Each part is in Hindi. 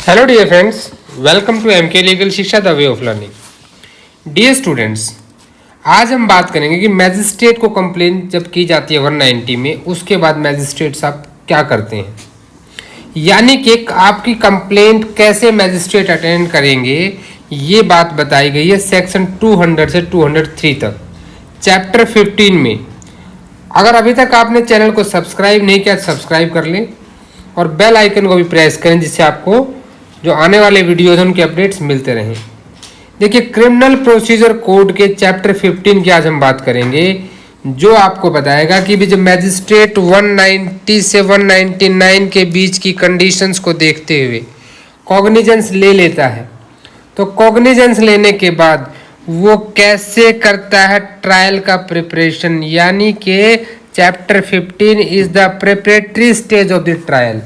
Hello dear friends, welcome to MK legal Shiksha the way of learning. Dear students, आज हम बात करेंगे कि मैजिस्ट्रेट को कंप्लेन जब की जाती है 190 में, उसके बाद मैजिस्ट्रेट साहब क्या करते हैं, यानी कि आपकी कंप्लेंट कैसे मैजिस्ट्रेट अटेंड करेंगे, ये बात बताई गई है सेक्शन 200 से 203 तक चैप्टर 15 में। अगर अभी तक आपने चैनल को सब्सक्राइब नहीं किया, सब्सक्राइब कर लें और बेल आइकन को भी प्रेस करें, जिससे आपको जो आने वाले वीडियोज हैं उनके अपडेट्स मिलते रहें। देखिए, क्रिमिनल प्रोसीजर कोड के चैप्टर 15 की आज हम बात करेंगे, जो आपको बताएगा कि जब मैजिस्ट्रेट 190 से 199 के बीच की कंडीशंस को देखते हुए कॉग्निजेंस ले लेता है, तो कॉग्निजेंस लेने के बाद वो कैसे करता है ट्रायल का प्रिपरेशन, यानी कि chapter 15 is the preparatory stage of the trial.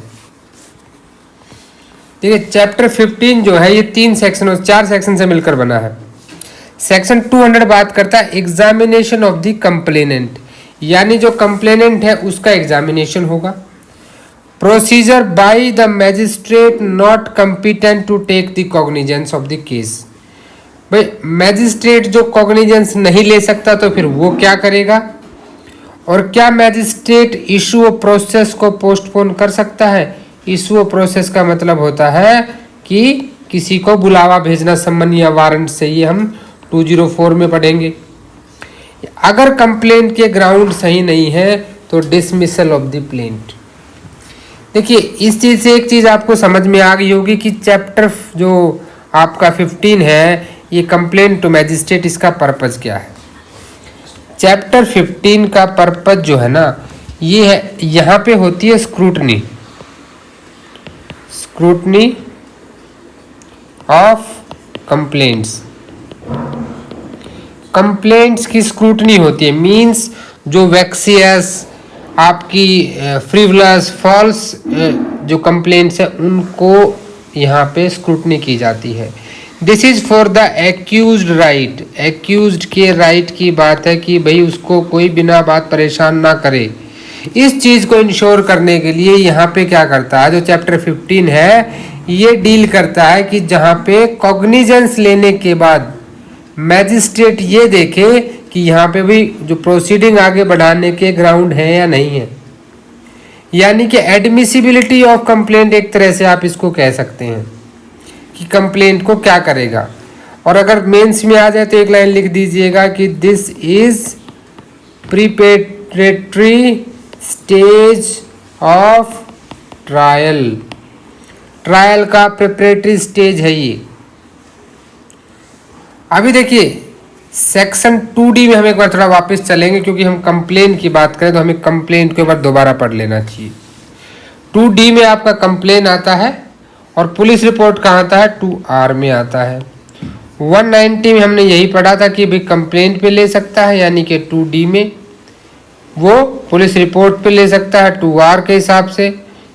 देखिए, चैप्टर 15 जो है ये 4 सेक्शन से मिलकर बना है। सेक्शन 200 बात करता है एग्जामिनेशन ऑफ द कंप्लेनेंट, यानी जो कंप्लेनेंट है उसका एग्जामिनेशन होगा। Procedure by the magistrate not competent to take the cognizance of the case. भाई, मैजिस्ट्रेट जो कॉग्निजेंस नहीं ले सकता तो फिर वो क्या करेगा, और क्या मैजिस्ट्रेट इशू ऑफ प्रोसेस को पोस्टपोन कर सकता है। इशू ऑफ प्रोसेस का मतलब होता है कि किसी को बुलावा भेजना सम्मन या वारंट से, ये हम 204 में पढ़ेंगे। अगर कंप्लेंट के ग्राउंड सही नहीं है तो डिसमिसल ऑफ द प्लेंट। देखिए, इस चीज से एक चीज आपको समझ में आ गई होगी कि चैप्टर जो आपका 15 है ये कंप्लेंट टू मैजिस्ट्रेट, इसका पर्पज क्या है। चैप्टर 15 का पर्पज जो है ना, ये है, यहाँ पे होती है स्क्रूटनी ऑफ कंप्लेंट्स की स्क्रूटनी होती है। मींस जो वैक्सियस, आपकी फ्रिवलस, फॉल्स जो कंप्लेंट्स है उनको यहाँ पे स्क्रूटनी की जाती है। This is for the accused right. Accused के राइट की बात है कि भाई उसको कोई बिना बात परेशान ना करे। इस चीज को इंश्योर करने के लिए यहाँ पे क्या करता है, जो चैप्टर 15 है ये डील करता है कि जहाँ पे कॉग्निजेंस लेने के बाद मैजिस्ट्रेट ये देखे कि यहाँ पे भी जो प्रोसीडिंग आगे बढ़ाने के ग्राउंड है या नहीं है, यानी कि एडमिसिबिलिटी ऑफ कंप्लेंट, एक तरह से आप इसको कह सकते हैं कि कंप्लेंट को क्या करेगा। और अगर मेंस में आ जाए तो एक लाइन लिख दीजिएगा कि this is preparatory stage of trial. Trial का प्रिपरेटरी स्टेज है ये। अभी देखिए, सेक्शन 2D में हम एक बार थोड़ा वापस चलेंगे, क्योंकि हम कंप्लेंट की बात करें तो हमें कंप्लेंट के ऊपर दोबारा पढ़ लेना चाहिए। 2D में आपका कंप्लेंट आता है और पुलिस रिपोर्ट कहाँ आता है, 2R में आता है। 190 में हमने यही पढ़ा था कि भाई कंप्लेंट पे ले सकता है, यानी कि 2D में वो पुलिस रिपोर्ट पे ले सकता है 2R के हिसाब से,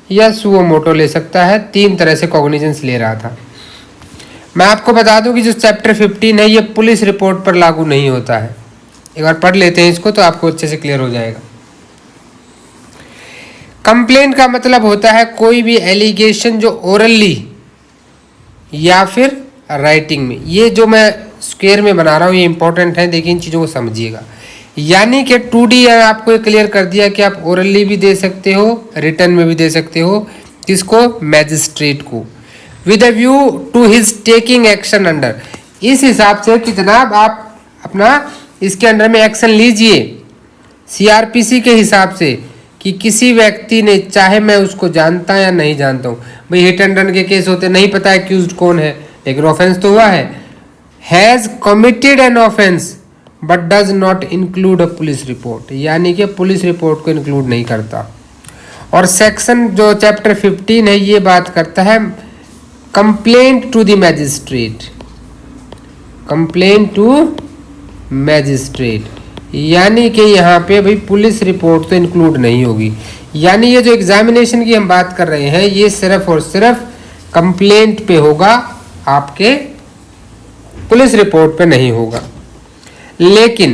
या सुओ मोटो ले सकता है। 3 तरह से कॉग्निजेंस ले रहा था। मैं आपको बता दूं कि जो चैप्टर 15 है ये पुलिस रिपोर्ट पर लागू नहीं होता है। एक बार पढ़ लेते हैं इसको तो आपको अच्छे से क्लियर हो जाएगा। कंप्लेंट का मतलब होता है कोई भी एलिगेशन जो ओरली या फिर राइटिंग में, ये जो मैं स्क्वायर में बना रहा हूँ ये इंपॉर्टेंट है, देखिए इन चीज़ों को समझिएगा। यानी कि 2D आपको क्लियर कर दिया कि आप ओरली भी दे सकते हो, रिटर्न में भी दे सकते हो। किसको, मैजिस्ट्रेट को, with a view to his taking action under. इस हिसाब से कि जनाब आप अपना इसके अंडर में एक्शन लीजिए CRPC के हिसाब से, कि किसी व्यक्ति ने, चाहे मैं उसको जानता या नहीं जानता हूँ, भाई हिट एंड रन के केस होते नहीं पता एक्यूज्ड कौन है, लेकिन ऑफेंस तो हुआ है, has committed an offence but does not include a police report, यानी कि पुलिस रिपोर्ट को इंक्लूड नहीं करता। और सेक्शन जो चैप्टर 15 है ये बात करता है complaint to the magistrate, complaint to magistrate, यानी कि यहाँ पे भाई पुलिस रिपोर्ट तो इंक्लूड नहीं होगी। यानी ये जो एग्जामिनेशन की हम बात कर रहे हैं ये सिर्फ और सिर्फ कंप्लेंट पे होगा, आपके पुलिस रिपोर्ट पे नहीं होगा। लेकिन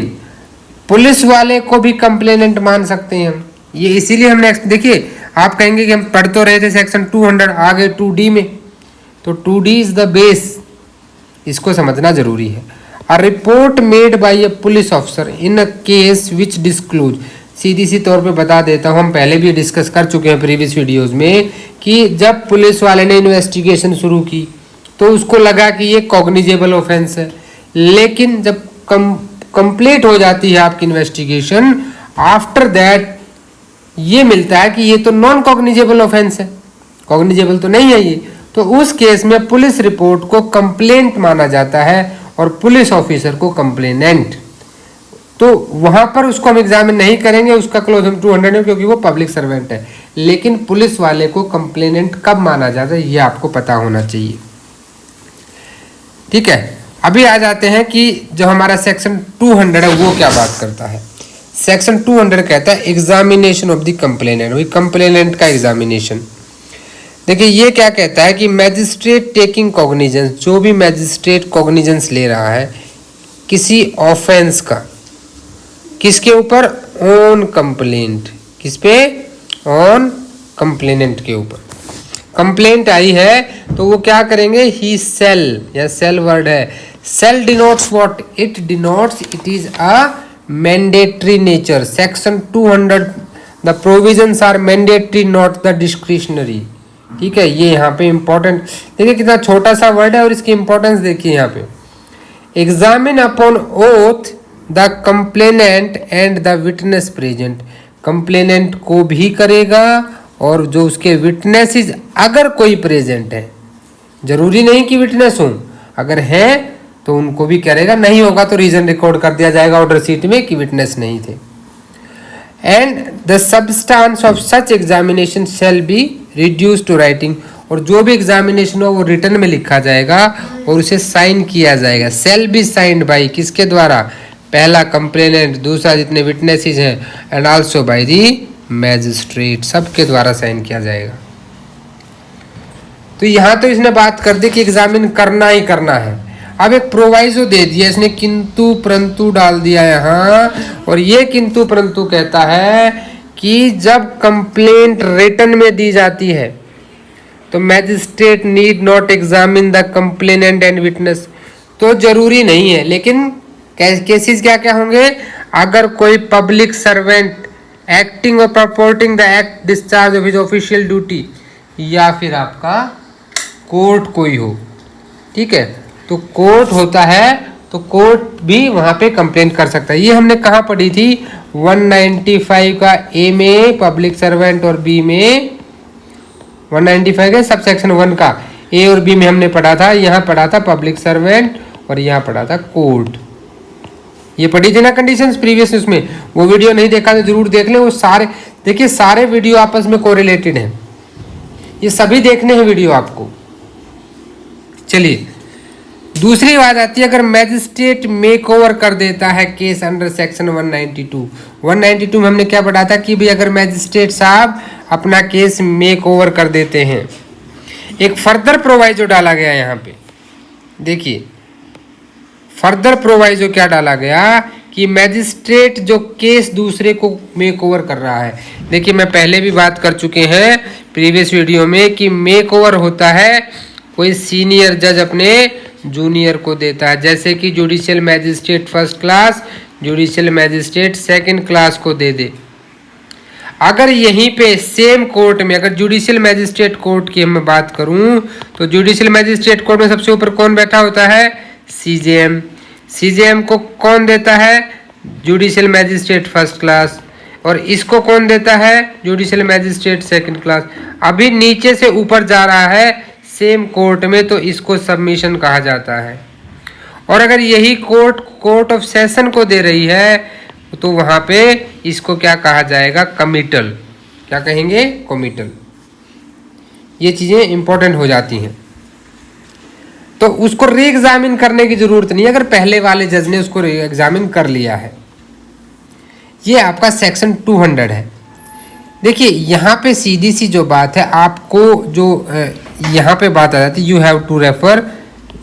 पुलिस वाले को भी कंप्लेनेंट मान सकते हैं हम, ये इसीलिए हमने, देखिए आप कहेंगे कि हम पढ़ तो रहे थे सेक्शन 200 आगे 2D में, तो 2D इज द बेस, इसको समझना जरूरी है। A report made by a police officer in a case which disclose, सीधी सी तौर पे बता देता हूँ, हम पहले भी डिस्कस कर चुके हैं प्रीवियस वीडियोस में कि जब पुलिस वाले ने इन्वेस्टिगेशन शुरू की तो उसको लगा कि ये कॉग्निजेबल ऑफेंस है, लेकिन जब कंप्लीट हो जाती है आपकी इन्वेस्टिगेशन, आफ्टर दैट ये मिलता है कि ये तो नॉन कॉग्निजेबल ऑफेंस है, कॉग्निजेबल तो नहीं है ये, तो उस केस में पुलिस रिपोर्ट को कंप्लेंट माना जाता है और पुलिस ऑफिसर को कंप्लेनेंट। तो वहां पर उसको हम एग्जामिन नहीं करेंगे, उसका क्लोज हम 200 है क्योंकि वो पब्लिक सर्वेंट है, लेकिन पुलिस वाले को कंप्लेनेंट कब माना जाता है ये आपको पता होना चाहिए। ठीक है, अभी आ जाते हैं कि जो हमारा सेक्शन 200 है वो क्या बात करता है। सेक्शन 200 कहता है एग्जामिनेशन ऑफ द कंप्लेनेंट, वही कंप्लेनेंट का एग्जामिनेशन। देखिए ये क्या कहता है कि मैजिस्ट्रेट टेकिंग कॉग्निजेंस, जो भी मैजिस्ट्रेट कॉग्निजेंस ले रहा है किसी ऑफेंस का, किसके ऊपर, ऑन कंप्लेंट, किस पे, ऑन कंप्लेनेंट के ऊपर कंप्लेंट आई है तो वो क्या करेंगे, ही सेल, या सेल वर्ड है, shall denotes what, it denotes it is a mandatory nature. Section 200 the provisions are mandatory not the discretionary. ठीक है, ये यहाँ पे इंपॉर्टेंट, देखिए कितना छोटा सा वर्ड है और इसकी इंपॉर्टेंस देखिए यहाँ पे, examine upon oath the complainant and the witness present, complainant को भी करेगा और जो उसके विटनेसेस अगर कोई प्रेजेंट है, जरूरी नहीं कि विटनेस हो, अगर है तो उनको भी करेगा, नहीं होगा तो रीजन रिकॉर्ड कर दिया जाएगा ऑर्डर शीट में कि विटनेस नहीं थे। And the substance of such examination shall be reduce to writing, और जो भी एग्जामिनेशन हो वो रिटर्न में लिखा जाएगा और उसे साइन किया जाएगा। शैल बी साइंड बाई, किसके द्वारा, पहला कंप्लेनेंट, दूसरा जितने विटनेसेस हैं, and also by the magistrate, सबके द्वारा साइन किया जाएगा। तो यहां तो इसने बात कर दी कि एग्जामिन करना ही करना है। अब एक प्रोवाइजो दे दिया इसने, किंतु परंतु डाल दिया यहां, और ये किंतु परंतु कहता है कि जब कंप्लेंट रिटन में दी जाती है तो magistrate need not examine the complainant and witness, तो जरूरी नहीं है, लेकिन केसेस क्या क्या होंगे, अगर कोई public servant acting or purporting the act discharge of his official duty, या फिर आपका कोर्ट कोई हो, ठीक है, तो कोर्ट होता है तो कोर्ट भी वहां पे कंप्लेंट कर सकता है। ये हमने कहाँ पढ़ी थी, 195 का ए में पब्लिक सर्वेंट और बी में 195 के सब सेक्शन 1 का ए और बी में हमने पढ़ा था, यहाँ पढ़ा था पब्लिक सर्वेंट और यहाँ पढ़ा था कोर्ट। ये पढ़ी थी ना कंडीशंस प्रीवियस उसमें, वो वीडियो नहीं देखा तो जरूर देख लें, वो सारे देखिए, सारे वीडियो आपस में कोरिलेटेड हैं, ये सभी देखने हैं वीडियो आपको। चलिए दूसरी बात आती है, अगर मैजिस्ट्रेट मेक ओवर कर देता है केस अंडर सेक्शन 192 में हमने क्या पढ़ा था कि भाई अगर मैजिस्ट्रेट साहब अपना केस मेक ओवर कर देते हैं, एक फर्दर प्रोवाइजो डाला गया यहाँ पे, देखिए फर्दर प्रोवाइजो क्या डाला गया कि मैजिस्ट्रेट जो केस दूसरे को मेक ओवर कर रहा है, देखिए मैं पहले भी बात कर चुके हैं प्रीवियस वीडियो में कि मेक ओवर होता है कोई सीनियर जज अपने जूनियर को देता है, जैसे कि judicial magistrate first class judicial magistrate second class को दे दे। अगर यहीं पे सेम कोर्ट में, अगर जुडिशियल मैजिस्ट्रेट कोर्ट की मैं बात करूं तो जुडिशियल मैजिस्ट्रेट कोर्ट में सबसे ऊपर कौन बैठा होता है, सीजेएम। सीजेएम को कौन देता है, जुडिशियल मैजिस्ट्रेट फर्स्ट क्लास, और इसको कौन देता है, जुडिशियल मैजिस्ट्रेट सेकंड क्लास। अभी नीचे से ऊपर जा रहा है सेम कोर्ट में, तो इसको सबमिशन कहा जाता है। और अगर यही कोर्ट ऑफ सेशन को दे रही है तो वहां पे इसको क्या कहा जाएगा, कमिटल। क्या कहेंगे, कमिटल। ये चीजें इंपॉर्टेंट हो जाती हैं, तो उसको री एग्जामिन करने की जरूरत नहीं है अगर पहले वाले जज ने उसको री एग्जामिन कर लिया है। ये आपका सेक्शन 200 है। देखिए यहाँ पे सीधी सी जो बात है, आपको जो यहाँ पे बात आ जाती है, you have to refer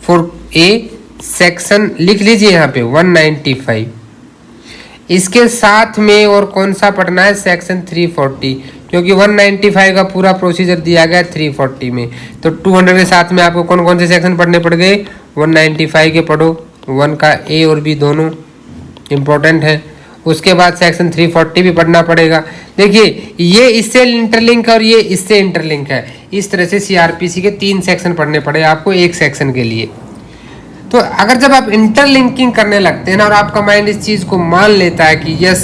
for a section, लिख लीजिए यहाँ पे 195, इसके साथ में और कौन सा पढ़ना है, सेक्शन 340, क्योंकि 195 का पूरा प्रोसीजर दिया गया 340 में। तो 200 के साथ में आपको कौन कौन से सेक्शन पढ़ने पड़ गए, 195 के पढ़ो, 1 का ए और बी दोनों इम्पोर्टेंट है। उसके बाद सेक्शन 340 भी पढ़ना पड़ेगा। देखिए ये इससे इंटरलिंक और ये इससे इंटरलिंक है। इस तरह से सीआरपीसी के 3 सेक्शन पढ़ने पड़े आपको एक सेक्शन के लिए। तो अगर जब आप इंटरलिंकिंग करने लगते हैं ना और आपका माइंड इस चीज़ को मान लेता है कि yes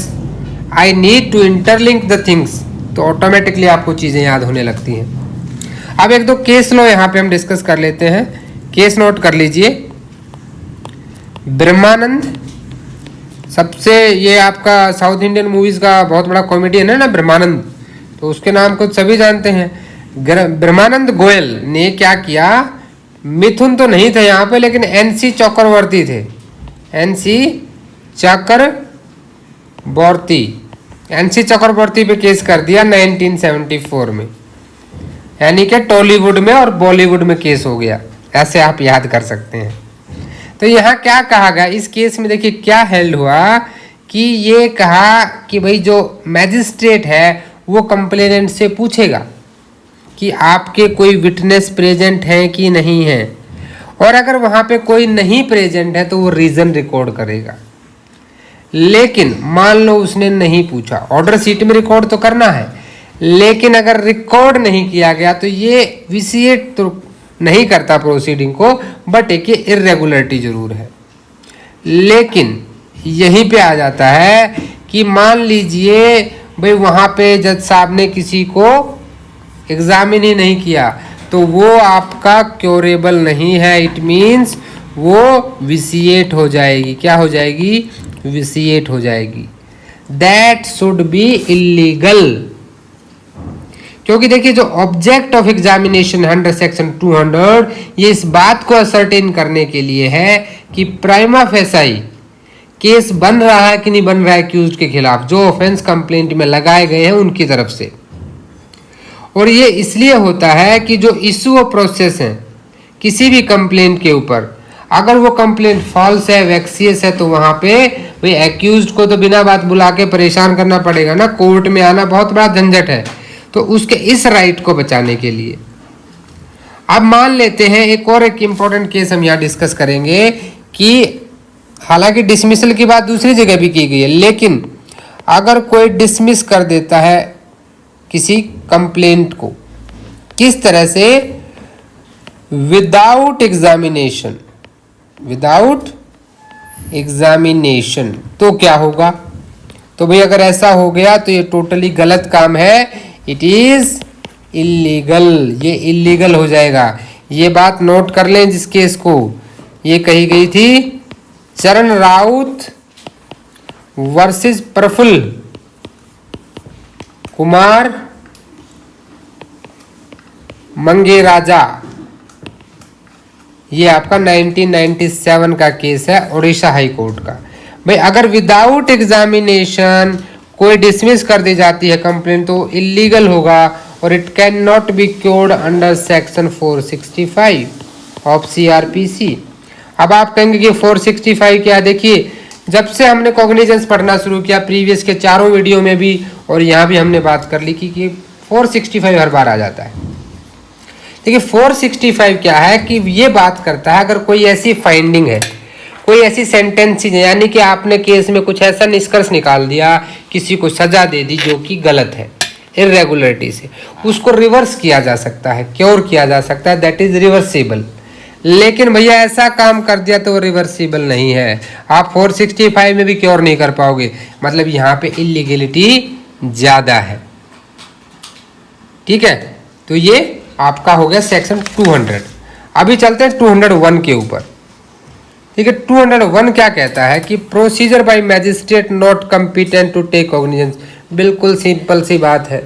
I need to interlink the things, तो ऑटोमेटिकली आपको चीज़ें याद होने लगती हैं। अब एक दो केस लो यहाँ पे हम डिस्कस कर लेते हैं। केस नोट कर लीजिए। ब्रह्मानंद, सबसे ये आपका साउथ इंडियन मूवीज का बहुत बड़ा कॉमेडियन है ना ब्रह्मानंद, तो उसके नाम को सभी जानते हैं। ब्रह्मानंद गोयल ने क्या किया, मिथुन तो नहीं थे यहाँ पे लेकिन एनसी चक्रवर्ती थे, एनसी चक्रवर्ती पे केस कर दिया 1974 में, यानी कि टॉलीवुड में और बॉलीवुड में केस हो गया, ऐसे आप याद कर सकते हैं। तो यहाँ क्या कहा गया इस केस में, देखिए क्या हेल्ड हुआ कि ये कहा कि भाई जो मैजिस्ट्रेट है वो कंप्लेनेंट से पूछेगा कि आपके कोई विटनेस प्रेजेंट हैं कि नहीं है, और अगर वहाँ पे कोई नहीं प्रेजेंट है तो वो रीजन रिकॉर्ड करेगा। लेकिन मान लो उसने नहीं पूछा, ऑर्डर शीट में रिकॉर्ड तो करना है, लेकिन अगर रिकॉर्ड नहीं किया गया तो ये विसिएट तो नहीं करता प्रोसीडिंग को, बट एक इरेगुलरिटी जरूर है। लेकिन यहीं पे आ जाता है कि मान लीजिए भाई वहाँ पे जज साहब ने किसी को एग्जामिन ही नहीं किया तो वो आपका क्योरेबल नहीं है, इट मीन्स वो विसिएट हो जाएगी। क्या हो जाएगी, विसिएट हो जाएगी। दैट शुड बी इलीगल, क्योंकि देखिए जो object of examination under section 200 ये इस बात को असर्टेन करने के लिए है कि प्राइमा फेसाई केस बन रहा है कि नहीं बन रहा है एक्यूज्ड के खिलाफ, जो ऑफेंस कंप्लेंट में लगाए गए हैं उनकी तरफ से। और ये इसलिए होता है कि जो इशू ऑफ प्रोसेस है किसी भी कंप्लेंट के ऊपर, अगर वो कंप्लेंट फॉल्स है, वैक्सियस है, तो वहां पे भाई एक्यूज्ड को तो बिना बात बुला के परेशान करना पड़ेगा ना, कोर्ट में आना बहुत बड़ा झंझट है। तो उसके इस राइट को बचाने के लिए अब मान लेते हैं एक इंपॉर्टेंट केस हम यहाँ डिस्कस करेंगे कि हालांकि डिसमिसल की बात दूसरी जगह भी की गई है, लेकिन अगर कोई डिसमिस कर देता है किसी कंप्लेंट को, किस तरह से, विदाउट एग्जामिनेशन, तो क्या होगा, तो भाई अगर ऐसा हो गया तो ये टोटली गलत काम है, इट इज इलीगल, ये इलीगल हो जाएगा। ये बात नोट कर लें जिस केस को ये कही गई थी, चरण राउत वर्सेस प्रफुल्ल कुमार मंगेराजा, ये आपका 1997 का केस है उड़ीसा हाई कोर्ट का। भाई अगर विदाउट एग्जामिनेशन कोई डिसमिस कर दी जाती है कंप्लेंट तो इलीगल होगा और it can not be cured under section 465 of CrPC. अब आप कहेंगे कि 465 क्या, देखिए जब से हमने कॉग्निजेंस पढ़ना शुरू किया प्रीवियस के चारों वीडियो में भी और यहाँ भी हमने बात कर ली कि 465 हर बार आ जाता है। देखिए 465 क्या है कि ये बात करता है अगर कोई ऐसी फाइंडिंग है, कोई ऐसी सेंटेंसिंग है, यानी कि आपने केस में कुछ ऐसा निष्कर्ष निकाल दिया, किसी को सजा दे दी जो कि गलत है, इरेगुलरिटी से, उसको रिवर्स किया जा सकता है, क्योर किया जा सकता है, दैट इज रिवर्सिबल। लेकिन भैया ऐसा काम कर दिया तो वो रिवर्सिबल नहीं है, आप 465 में भी क्योर नहीं कर पाओगे, मतलब यहाँ पे इलीगलिटी ज्यादा है। ठीक है, तो ये आपका हो गया सेक्शन 200। अभी चलते हैं 201 के ऊपर। ठीक है, 201 क्या कहता है कि procedure by magistrate not competent to take cognizance. बिल्कुल सिंपल सी बात है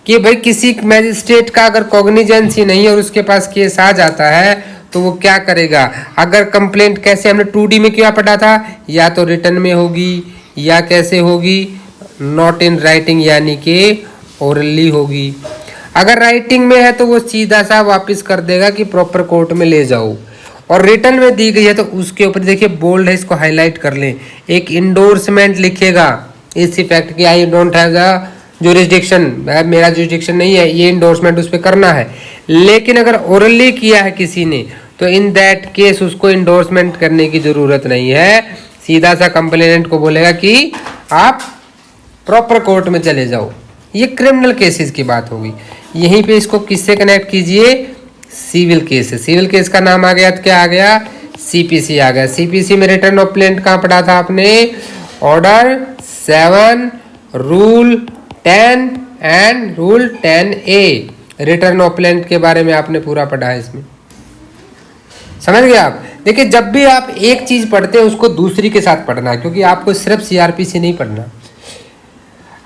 कि भाई किसी मैजिस्ट्रेट का अगर कॉग्निजेंस ही नहीं है और उसके पास केस आ जाता है तो वो क्या करेगा, अगर कंप्लेंट कैसे हमने 2D में क्या पढ़ा था, या तो रिटर्न में होगी या कैसे होगी, नॉट इन राइटिंग यानी कि ओरली होगी। अगर राइटिंग में है तो वो सीधा सा वापस कर देगा कि प्रॉपर कोर्ट में ले जाओ, और रिटर्न में दी गई है तो उसके ऊपर देखिए बोल्ड है, इसको हाईलाइट कर लें, एक इंडोर्समेंट लिखेगा इस इफेक्ट की, I don't have the jurisdiction, मेरा जुरिस्डिक्शन नहीं है, ये इंडोर्समेंट उस पर करना है। लेकिन अगर ओरली किया है किसी ने तो इन दैट केस उसको इंडोर्समेंट करने की जरूरत नहीं है, सीधा सा कंप्लेनेंट को बोलेगा कि आप प्रॉपर कोर्ट में चले जाओ। ये क्रिमिनल केसेस की बात होगी। यहीं पे इसको किससे कनेक्ट कीजिए, सिविल केस है। सिविल केस का नाम आ गया तो क्या आ गया, सीपीसी आ गया। सीपीसी में रिटर्न ऑफ प्लेंट कहाँ पढ़ा था आपने, order 7, rule 10 and rule 10A। Return of plaint के बारे में आपने पूरा पढ़ा है इसमें, समझ गए आप। देखिए जब भी आप एक चीज पढ़ते हैं उसको दूसरी के साथ पढ़ना है, क्योंकि आपको सिर्फ सीआरपीसी नहीं पढ़ना।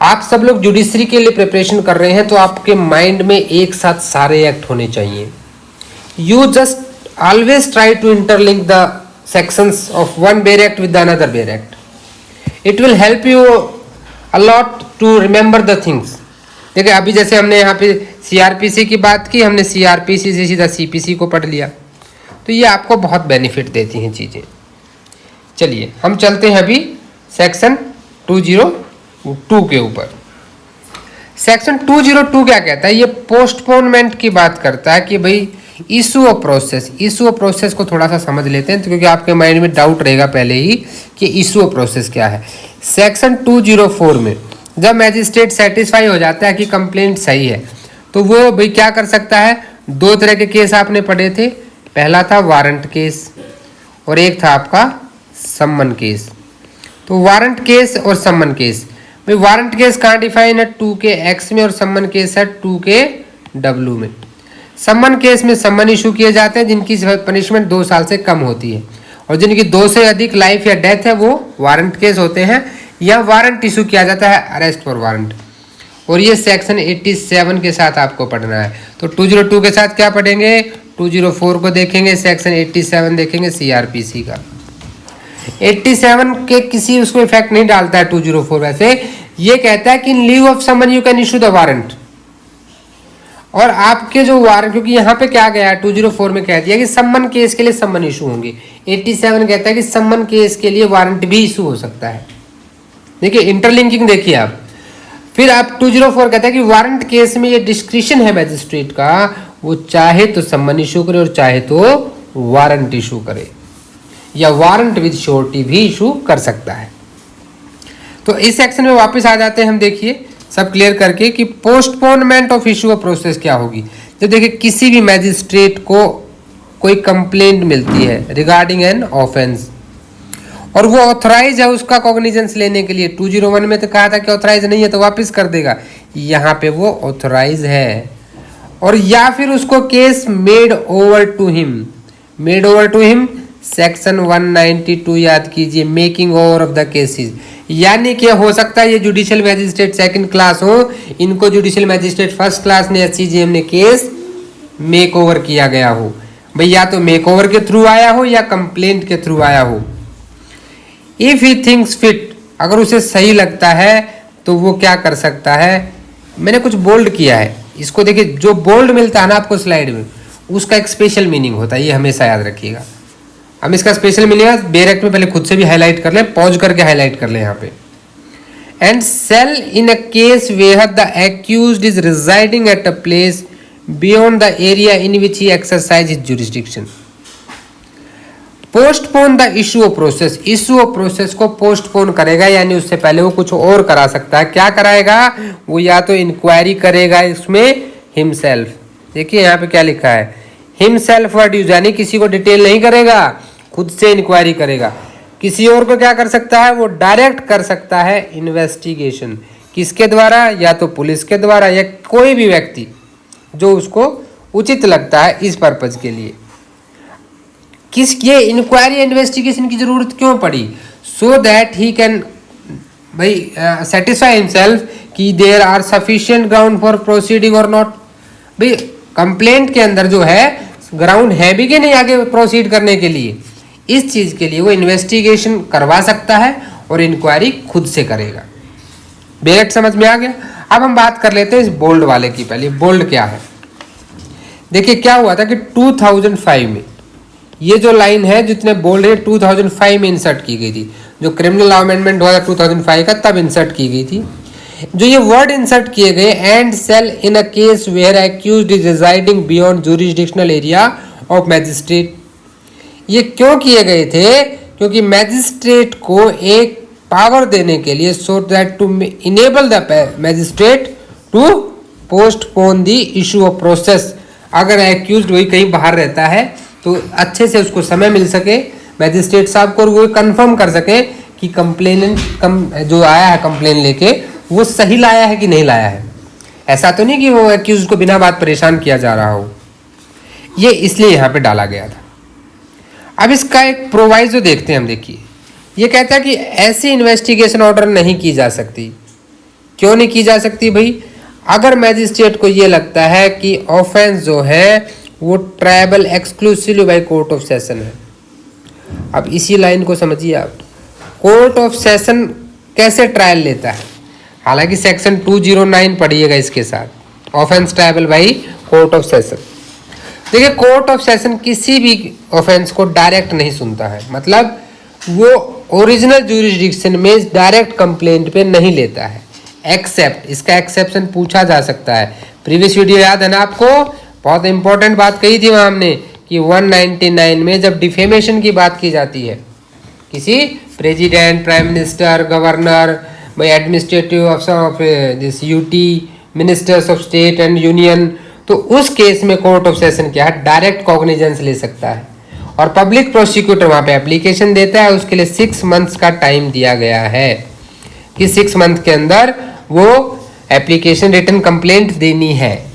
आप सब लोग जुडिशरी के लिए प्रिपरेशन कर रहे हैं तो आपके माइंड में एक साथ सारे एक्ट होने चाहिए। You just always try to interlink the sections of one bare act with another bare act. It will help you a lot to remember the things. देखिए अभी जैसे हमने यहाँ पे सीआरपीसी की बात की, हमने सीआरपीसी से सीधा सीपीसी को पढ़ लिया, तो ये आपको बहुत बेनिफिट देती हैं चीज़ें। चलिए हम चलते हैं अभी सेक्शन 202 के ऊपर। सेक्शन 202 क्या कहता है, ये पोस्टपोनमेंट की बात करता है कि भाई issue of process. Issue of process को थोड़ा सा समझ लेते हैं तो क्योंकि आपके माइंड में डाउट रहेगा पहले ही कि इशू ऑफ प्रोसेस क्या है। सेक्शन 204 में जब मैजिस्ट्रेट सेटिस्फाई हो जाता है कि कंप्लेंट सही है तो वो भाई क्या कर सकता है, दो तरह के केस आपने पढ़े थे, पहला था वारंट केस और एक था आपका सम्मन केस। तो वारंट केस और सम्मन केस, भाई वारंट केस कहाँ डिफाइन है, 2X में, और सम्मन केस है 2KW में। सम्मन केस में सम्मन इशू किए जाते हैं जिनकी पनिशमेंट 2 साल से कम होती है, और जिनकी 2 से अधिक लाइफ या डेथ है वो वारंट केस होते हैं, या वारंट इशू किया जाता है अरेस्ट फॉर वारंट। और ये सेक्शन 87 के साथ आपको पढ़ना है। तो 202 के साथ क्या पढ़ेंगे, 204 को देखेंगे, सेक्शन 87 देखेंगे सीआरपीसी का। 87 के किसी उसको इफेक्ट नहीं डालता है 204। वैसे ये कहता है कि in lieu of summon you can issue the warrant. और आपके जो वारंट, क्योंकि यहाँ पे क्या गया है 204 में कह दिया कि सम्मन केस के लिए सम्मन इशू होंगे, 87 कहता है कि सम्मन केस के लिए वारंट भी इशू हो सकता है। देखिए इंटरलिंकिंग देखिए आप। फिर आप 204 कहता है कि वारंट केस में ये डिस्क्रिशन है मैजिस्ट्रेट का, वो चाहे तो सम्मन इशू करे और चाहे तो वारंट इशू करे, या वारंट विद श्योरिटी भी इशू कर सकता है। तो इस सेक्शन में वापस आ जाते हैं हम, देखिए सब क्लियर करके कि postponement of issue of process क्या होगी। जब देखिए किसी भी मैजिस्ट्रेट को कोई कंप्लेंट मिलती है रिगार्डिंग एन ऑफेंस और वो ऑथराइज है उसका कॉग्निजेंस लेने के लिए, 201 में तो कहा था कि ऑथराइज नहीं है तो वापस कर देगा, यहाँ पे वो ऑथराइज है, और या फिर उसको case made over to him. Made over to him section 192 याद कीजिए, making over of the cases. यानी कि हो सकता है ये जुडिशियल मैजिस्ट्रेट सेकंड क्लास हो, इनको जुडिशियल मैजिस्ट्रेट फर्स्ट क्लास ने एससीजेएम ने केस मेक ओवर किया गया हो। भाई या तो मेक ओवर के थ्रू आया हो या कंप्लेंट के थ्रू आया हो। इफ ही थिंक्स फिट, अगर उसे सही लगता है तो वो क्या कर सकता है, मैंने कुछ बोल्ड किया है इसको, देखिए जो बोल्ड मिलता है ना आपको स्लाइड में उसका एक स्पेशल मीनिंग होता है, ये हमेशा याद रखिएगा। हम इसका स्पेशल मीनिंग डायरेक्ट में पहले खुद से भी हाईलाइट कर लें, पॉज करके हाईलाइट कर लें यहाँ पे। And shall in a case where the accused is residing at a place beyond the area in which he exercise his jurisdiction. Postpone the issue of process, issue of process को पोस्टपोन करेगा, यानी उससे पहले वो कुछ और करा सकता है। क्या कराएगा वो, या तो इंक्वायरी करेगा इसमें हिमसेल्फ। देखिए यहाँ पे क्या लिखा है, हिमसेल्फ वर्ड यूज, यानी किसी को डिटेल नहीं करेगा, खुद से इंक्वायरी करेगा। किसी और को क्या कर सकता है, वो डायरेक्ट कर सकता है इन्वेस्टिगेशन, किसके द्वारा, या तो पुलिस के द्वारा या कोई भी व्यक्ति जो उसको उचित लगता है इस पर्पज के लिए। किस ये इंक्वायरी इन्वेस्टिगेशन की जरूरत क्यों पड़ी, सो दैट ही कैन भाई सेटिस्फाई हिमसेल्फ कि there are sufficient ground for proceeding और नॉट। भाई कंप्लेंट के अंदर जो है ग्राउंड है भी कि नहीं आगे प्रोसीड करने के लिए, इस चीज के लिए वो इन्वेस्टिगेशन करवा सकता है और इंक्वायरी खुद से करेगा। बेरेक्ट समझ में आ गया। अब हम बात कर लेते हैं इस बोल्ड वाले की। पहले बोल्ड क्या है, देखिए क्या हुआ था कि 2005 में ये जो लाइन है जितने बोल्ड है 2005 में इंसर्ट की गई थी, जो क्रिमिनल लॉ अमेंडमेंट हुआ था 2005 का, तब इंसर्ट की गई थी। जो ये वर्ड इंसर्ट किए गए, and shall in a case where accused is residing beyond jurisdictional area of magistrate, ये क्यों किए गए थे? क्योंकि मैजिस्ट्रेट को एक पावर देने के लिए, so that to enable the magistrate to postpone the issue of process. अगर एक्यूज्ड वही कहीं बाहर रहता है तो अच्छे से उसको समय मिल सके मैजिस्ट्रेट साहब को, और वो कंफर्म कर सके कि कंप्लेनेंट जो आया है कंप्लेन लेके वो सही लाया है कि नहीं लाया है। ऐसा तो नहीं कि वो एक्यूज्ड को बिना बात परेशान किया जा रहा हो। ये इसलिए यहाँ पे डाला गया था। अब इसका एक प्रोवाइजो देखते हैं हम। देखिए, ये कहता है कि ऐसी इन्वेस्टिगेशन ऑर्डर नहीं की जा सकती। क्यों नहीं की जा सकती भाई? अगर मैजिस्ट्रेट को ये लगता है कि ऑफेंस जो है वो tribal exclusively by court of session है। अब इसी लाइन को समझिए आप, कोर्ट ऑफ सेशन कैसे ट्रायल लेता है? हालांकि सेक्शन 209 पढ़िएगा इसके साथ, offence tribal by court of session. देखिए, कोर्ट ऑफ सेशन किसी भी ऑफेंस को डायरेक्ट नहीं सुनता है, मतलब वो ओरिजिनल ज्यूरिसडिक्शन में डायरेक्ट कंप्लेंट पे नहीं लेता है। एक्सेप्ट, इसका एक्सेप्शन पूछा जा सकता है। प्रीवियस वीडियो याद है ना आपको? बहुत इंपॉर्टेंट बात कही थी वहां हमने कि 199 में जब डिफेमेशन की बात की जाती है किसी president, prime minister, governor, by administrative of this UT, ministers of state and union, तो उस केस में कोर्ट ऑफ सेशन क्या है, डायरेक्ट कॉग्निजेंस ले सकता है। और पब्लिक प्रोसिक्यूटर वहां पे एप्लीकेशन देता है, उसके लिए 6 मंथ्स का टाइम दिया गया है कि 6 मंथ के अंदर वो एप्लीकेशन रिटन कंप्लेंट देनी है।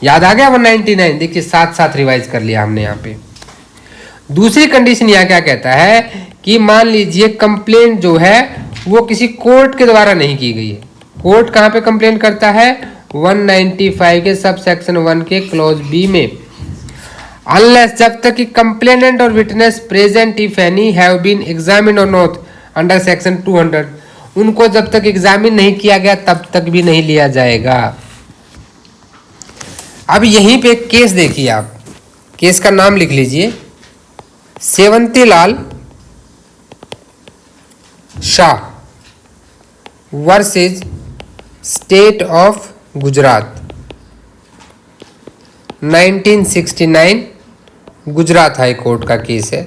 याद आ गया 199? देखिए, साथ साथ रिवाइज कर लिया हमने यहाँ पे। दूसरी कंडीशन यहाँ क्या कहता है कि मान लीजिए कंप्लेंट जो है वो किसी कोर्ट के द्वारा नहीं की गई है। कोर्ट कहाँ पे कंप्लेंट करता है? 195 के सब सेक्शन 1 के क्लॉज बी में। अनलेस, जब तक कि कंप्लेनेंट और witness present if any have been examined और नॉट अंडर सेक्शन 200, उनको जब तक एग्जामिन नहीं किया गया तब तक भी नहीं लिया जाएगा। अब यहीं पे एक केस देखिए आप, केस का नाम लिख लीजिए, Sevantilal Shah versus state of Gujarat, 1969 Gujarat high court का केस है।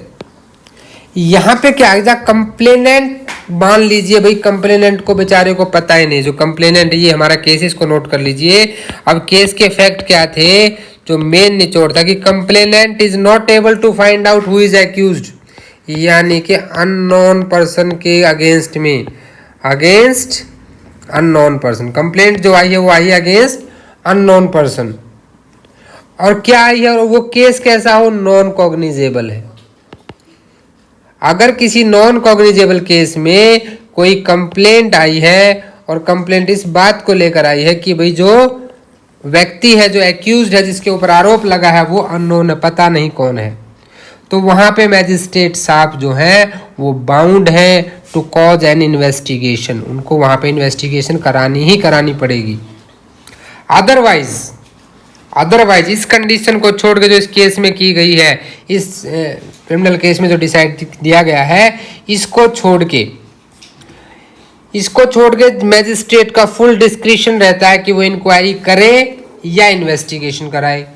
यहाँ पे क्या है, कंप्लेनेंट, मान लीजिए भाई कंप्लेनेंट को बेचारे को पता ही नहीं, जो कंप्लेनेंट, ये हमारा केस, इसको नोट कर लीजिए। अब केस के फैक्ट क्या थे? जो मेन निचोड़ था कि complainant is not able to find out who is accused, यानी कि अननोन पर्सन के अगेंस्ट में, अगेंस्ट अननोन पर्सन। कंप्लेंट जो आई है वो आई है अगेंस्ट अननोन पर्सन। और क्या आई है? और वो केस कैसा हो? नॉन कॉग्निजेबल है। अगर किसी नॉन कॉग्निजेबल केस में कोई कंप्लेंट आई है और कंप्लेंट इस बात को लेकर आई है कि भाई जो व्यक्ति है, जो एक्यूज्ड है, जिसके ऊपर आरोप लगा है, वो अननोन है, पता नहीं कौन है, तो वहां पे मैजिस्ट्रेट साहब जो है वो बाउंड है टू कॉज एन इन्वेस्टिगेशन। उनको वहां पे इन्वेस्टिगेशन करानी ही करानी पड़ेगी। अदरवाइज इस कंडीशन को छोड़ के जो इस केस में की गई है, इस क्रिमिनल केस में जो डिसाइड दिया गया है, इसको छोड़ के मैजिस्ट्रेट का फुल डिस्क्रिप्शन रहता है कि वो इंक्वायरी करे या इन्वेस्टिगेशन कराए।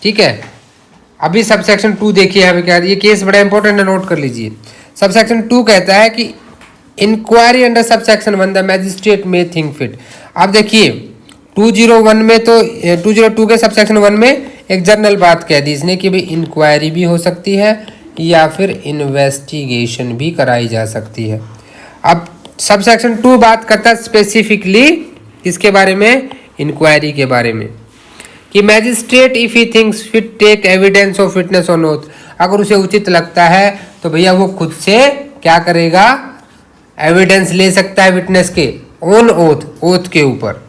ठीक है, अभी सबसेक्शन 2 देखिए यहाँ पे क्या, ये केस बड़ा इंपॉर्टेंट है, नोट कर लीजिए। सबसेक्शन 2 कहता है कि inquiry under subsection 1 the magistrate may think fit. अब देखिए 201 में तो 202 के सबसेक्शन 1 में एक जनरल बात कह दी इसने कि भाई इंक्वायरी भी हो सकती है या फिर इन्वेस्टिगेशन भी कराई जा सकती है। अब सबसेक्शन 2 बात करता है स्पेसिफिकली किसके बारे में? इंक्वायरी के बारे में, कि magistrate if he thinks fit take evidence of fitness on oath. अगर उसे उचित लगता है तो भैया वो खुद से क्या करेगा? एविडेंस ले सकता है विटनेस के, ऑन ओथ, ओथ के ऊपर।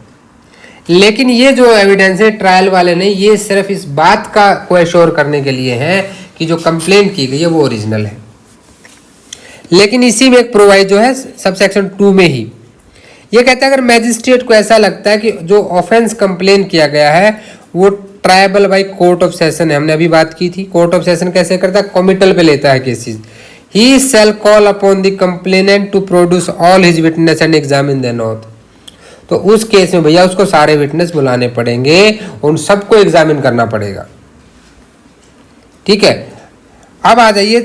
लेकिन ये जो एविडेंस है ट्रायल वाले ने, ये सिर्फ इस बात का को एश्योर करने के लिए है कि जो कंप्लेंट की गई है वो ओरिजिनल है। लेकिन इसी में एक प्रोवाइड जो है सबसेक्शन 2 में ही ये कहता है अगर मैजिस्ट्रेट को ऐसा लगता है कि जो ऑफेंस कंप्लेन किया गया है वो tribal by court of session है, हमने अभी बात की थी। कोर्ट ऑफ सेशन कैसे करता है? कॉमिटल पे लेता है cases. He shall call upon the complainant to produce all his witness and examine then oath. तो उस केस में भैया उसको सारे विटनेस बुलाने पड़ेंगे, उन सबको एग्जामिन करना पड़ेगा। ठीक है, अब आ जाइए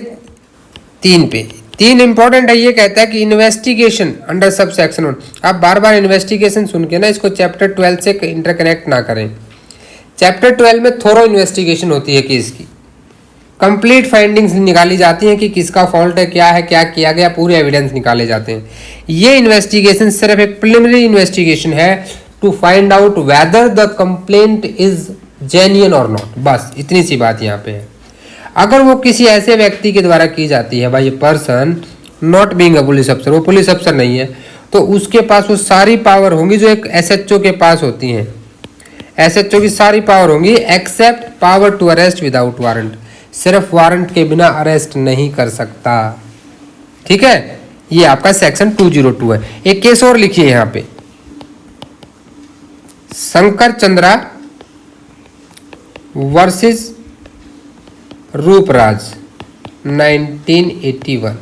3 पे। 3 इंपॉर्टेंट है, ये कहता है कि इन्वेस्टिगेशन अंडर सब सेक्शन 1। आप बार बार इन्वेस्टिगेशन सुन के ना इसको चैप्टर 12 से इंटरकनेक्ट ना करें। चैप्टर 12 में थोरो इन्वेस्टिगेशन होती है केस की, कंप्लीट फाइंडिंग्स निकाली जाती हैं कि किसका फॉल्ट है, क्या किया गया, पूरे एविडेंस निकाले जाते हैं। ये इन्वेस्टिगेशन सिर्फ एक प्रिलिमिनरी इन्वेस्टिगेशन है to find out whether the complaint is genuine और नॉट, बस इतनी सी बात यहाँ पे है। अगर वो किसी ऐसे व्यक्ति के द्वारा की जाती है, भाई person not being a police अफसर, वो पुलिस अफसर नहीं है, तो उसके पास वो सारी पावर होंगी जो एक एसएचओ के पास होती हैं। एसएचओ की सारी पावर होंगी except power to arrest without warrant, सिर्फ वारंट के बिना अरेस्ट नहीं कर सकता। ठीक है, ये आपका सेक्शन 202 है। एक केस और लिखिए यहाँ पे, शंकर चंद्रा वर्सेस रूपराज 1981।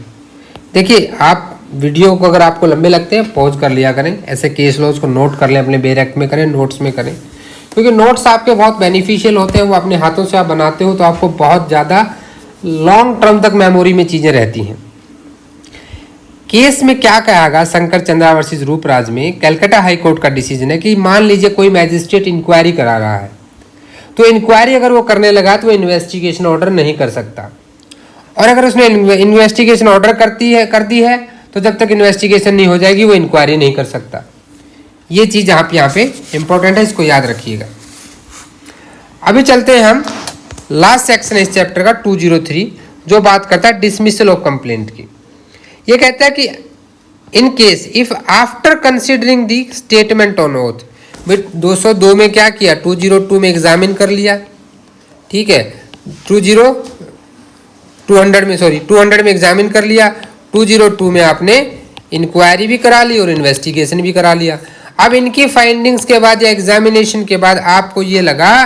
देखिए, आप वीडियो को अगर आपको लंबे लगते हैं पॉज कर लिया करें, ऐसे केस लॉज को नोट कर लें, अपने बेरेक्ट में करें, नोट्स में करें, क्योंकि नोट्स आपके बहुत बेनिफिशियल होते हैं। वो अपने हाथों से आप बनाते हो तो आपको बहुत ज़्यादा लॉन्ग टर्म तक मेमोरी में चीज़ें रहती हैं। केस में क्या कहा गया शंकर चंद्रा वर्सेस रूपराज में, कलकत्ता हाई कोर्ट का डिसीजन है कि मान लीजिए कोई मैजिस्ट्रेट इंक्वायरी करा रहा है, तो इंक्वायरी अगर वो करने लगा तो वो इन्वेस्टिगेशन ऑर्डर नहीं कर सकता, और अगर उसने इन्वेस्टिगेशन ऑर्डर कर दी है तो जब तक इन्वेस्टिगेशन नहीं हो जाएगी वो इंक्वायरी नहीं कर सकता। ये चीज़ आप यहाँ पे इंपॉर्टेंट है, इसको याद रखिएगा। अभी चलते हैं हम लास्ट सेक्शन इस चैप्टर का 203, जो बात करता है डिसमिसल ऑफ कंप्लेंट की। ये कहता है कि in case if after considering the statement on oath, 202 में क्या किया, 202 में एग्जामिन कर लिया। ठीक है, 200 में एग्जामिन कर लिया, 202 में आपने इंक्वायरी भी करा ली और इन्वेस्टिगेशन भी करा लिया। अब इनकी फाइंडिंग्स के बाद या एग्जामिनेशन के बाद आपको ये लगा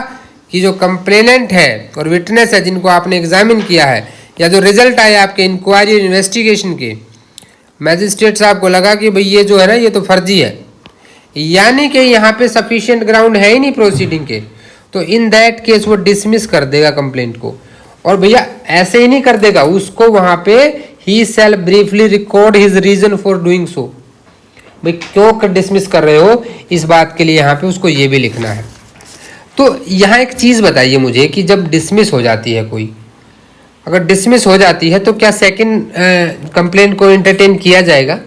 कि जो कंप्लेनेंट है और विटनेस है जिनको आपने एग्जामिन किया है, या जो रिजल्ट आया आपके इंक्वायरी और इन्वेस्टिगेशन के, मैजिस्ट्रेट साहब को लगा कि भाई ये जो है ना ये तो फर्जी है, यानी कि यहाँ पे सफिशिएंट ग्राउंड है ही नहीं प्रोसीडिंग के, तो इन दैट केस वो डिसमिस कर देगा कंप्लेंट को। और भैया ऐसे ही नहीं कर देगा, उसको वहाँ पे ही shall briefly record his reason for doing so, भाई क्यों डिसमिस कर रहे हो, इस बात के लिए यहाँ पे उसको ये भी लिखना है। तो यहाँ एक चीज़ बताइए मुझे कि जब डिसमिस हो जाती है कोई, अगर डिसमिस हो जाती है तो क्या सेकंड कंप्लेंट को एंटरटेन किया जाएगा?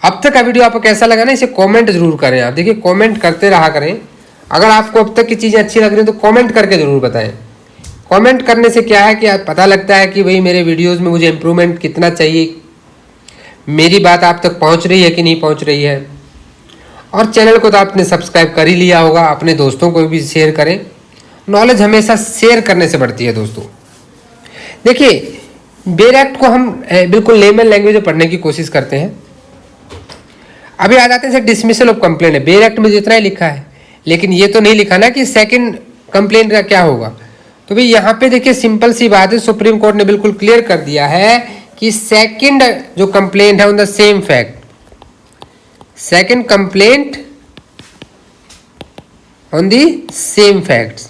अब तक का वीडियो आपको कैसा लगा ना, इसे कमेंट जरूर करें। आप देखिए कमेंट करते रहा करें, अगर आपको अब तक की चीज़ें अच्छी लग रही हैं तो कमेंट करके ज़रूर बताएं। कमेंट करने से क्या है कि पता लगता है कि भाई मेरे वीडियोस में मुझे इम्प्रूवमेंट कितना चाहिए, मेरी बात आप तक पहुंच रही है कि नहीं पहुंच रही है। और चैनल को तो आपने सब्सक्राइब कर ही लिया होगा, अपने दोस्तों को भी शेयर करें। नॉलेज हमेशा शेयर करने से बढ़ती है दोस्तों। देखिए, बेर एक्ट को हम बिल्कुल लेमन लैंग्वेज में पढ़ने की कोशिश करते हैं। अभी आ जाते हैं डिसमिसल ऑफ कंप्लेंट है, बेर एक्ट में जितना ही लिखा है, लेकिन ये तो नहीं लिखा ना कि सेकंड कंप्लेंट का क्या होगा। तो भाई यहाँ पे देखिए सिंपल सी बात है, सुप्रीम कोर्ट ने बिल्कुल क्लियर कर दिया है कि सेकंड जो कंप्लेंट है on the same fact, second complaint on the same facts,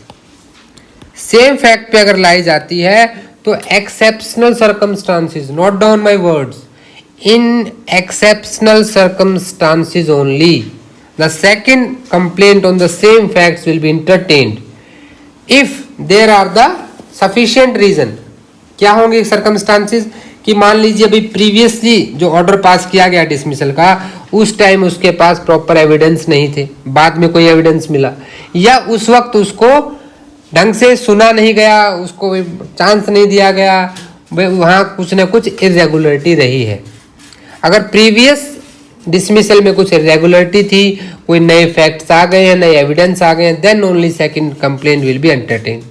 same fact पे अगर लाई जाती है तो exceptional circumstances, note down my words, in exceptional circumstances only the second complaint on the same facts will be entertained if there are the sufficient reason. क्या होंगे सर्कमस्टांसेस कि मान लीजिए अभी प्रीवियसली जो ऑर्डर पास किया गया डिसमिसल का, उस टाइम उसके पास प्रॉपर एविडेंस नहीं थे, बाद में कोई एविडेंस मिला, या उस वक्त उसको ढंग से सुना नहीं गया, उसको चांस नहीं दिया गया, वहाँ कुछ ना कुछ इरेगुलरिटी रही है। अगर प्रीवियस डिसमिसल में कुछ इरेगुलरिटी थी, कोई नए फैक्ट्स आ गए हैं, नए एविडेंस आ गए हैं, then only second complaint will be entertain.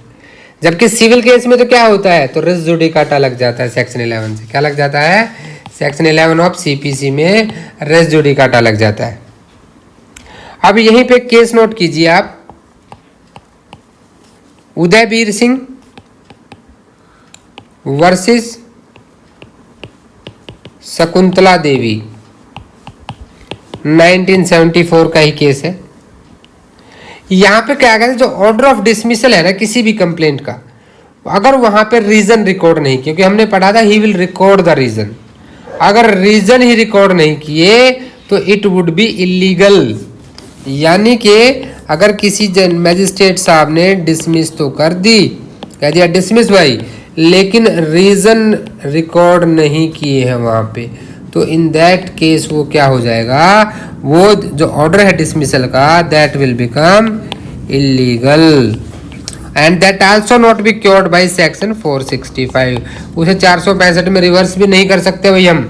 जबकि सिविल केस में तो क्या होता है, तो रिस जुडिकाटा लग जाता है सेक्शन 11 से। क्या लग जाता है? सेक्शन 11 ऑफ सीपीसी में रिस जुडिकाटा लग जाता है। अब यहीं पे केस नोट कीजिए आप, उदयवीर सिंह वर्सेस शकुंतला देवी 1974 का ही केस है। यहाँ पे क्या कहते हैं, जो ऑर्डर ऑफ डिसमिसल है ना किसी भी कंप्लेंट का, अगर वहां पे रीजन रिकॉर्ड नहीं, क्योंकि हमने पढ़ा था he will record the reason, अगर रीजन ही रिकॉर्ड नहीं किए तो इट वुड बी इलीगल। यानी कि अगर किसी मैजिस्ट्रेट साहब ने डिसमिस तो कर दी, कह दिया डिसमिस भाई, लेकिन रीजन रिकॉर्ड नहीं किए हैं वहां पे, तो इन दैट केस वो क्या हो जाएगा, वो जो ऑर्डर है डिसमिसल का that will become illegal and that also not be cured by section 465। उसे 465 में रिवर्स भी नहीं कर सकते भाई हम,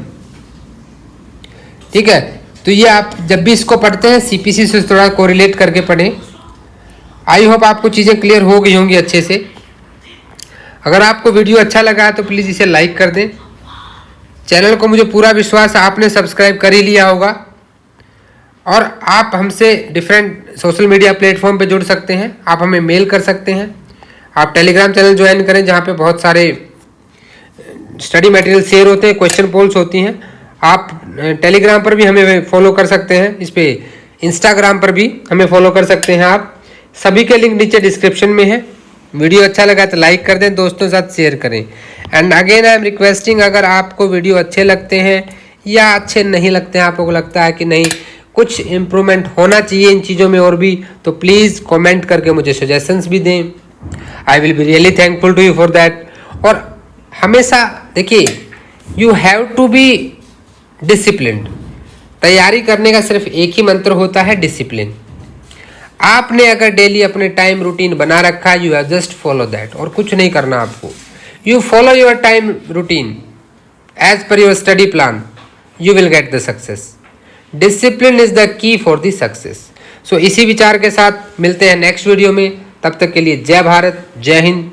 ठीक है। तो ये आप जब भी इसको पढ़ते हैं सीपीसी से थोड़ा कोरिलेट करके पढ़ें। आई होप आपको चीज़ें क्लियर हो गई होंगी अच्छे से। अगर आपको वीडियो अच्छा लगा है तो प्लीज़ इसे लाइक कर दें। चैनल को मुझे पूरा विश्वास है आपने सब्सक्राइब कर ही लिया होगा, और आप हमसे डिफरेंट सोशल मीडिया प्लेटफॉर्म पे जुड़ सकते हैं। आप हमें मेल कर सकते हैं, आप टेलीग्राम चैनल ज्वाइन करें जहाँ पे बहुत सारे स्टडी मटेरियल शेयर होते हैं, क्वेश्चन पोल्स होती हैं। आप टेलीग्राम पर भी हमें फॉलो कर सकते हैं, इस पे इंस्टाग्राम पर भी हमें फॉलो कर सकते हैं आप। सभी के लिंक नीचे डिस्क्रिप्शन में है। वीडियो अच्छा लगा तो लाइक कर दें, दोस्तों के साथ शेयर करें। And again I am requesting, अगर आपको वीडियो अच्छे लगते हैं या अच्छे नहीं लगते हैं, आपको लगता है कि नहीं कुछ इम्प्रूवमेंट होना चाहिए इन चीज़ों में और भी, तो प्लीज़ कमेंट करके मुझे सजेशंस भी दें। I will be really thankful to you for that. और हमेशा देखिए, you have to be disciplined. तैयारी करने का सिर्फ एक ही मंत्र होता है, डिसिप्लिन। आपने अगर डेली अपने टाइम रूटीन बना रखा है, you have just follow that, और कुछ नहीं करना आपको। You follow your time routine as per your study plan, you will get the success. Discipline is the key for the success. So इसी विचार के साथ मिलते हैं नेक्स्ट वीडियो में। तब तक के लिए जय भारत, जय हिंद,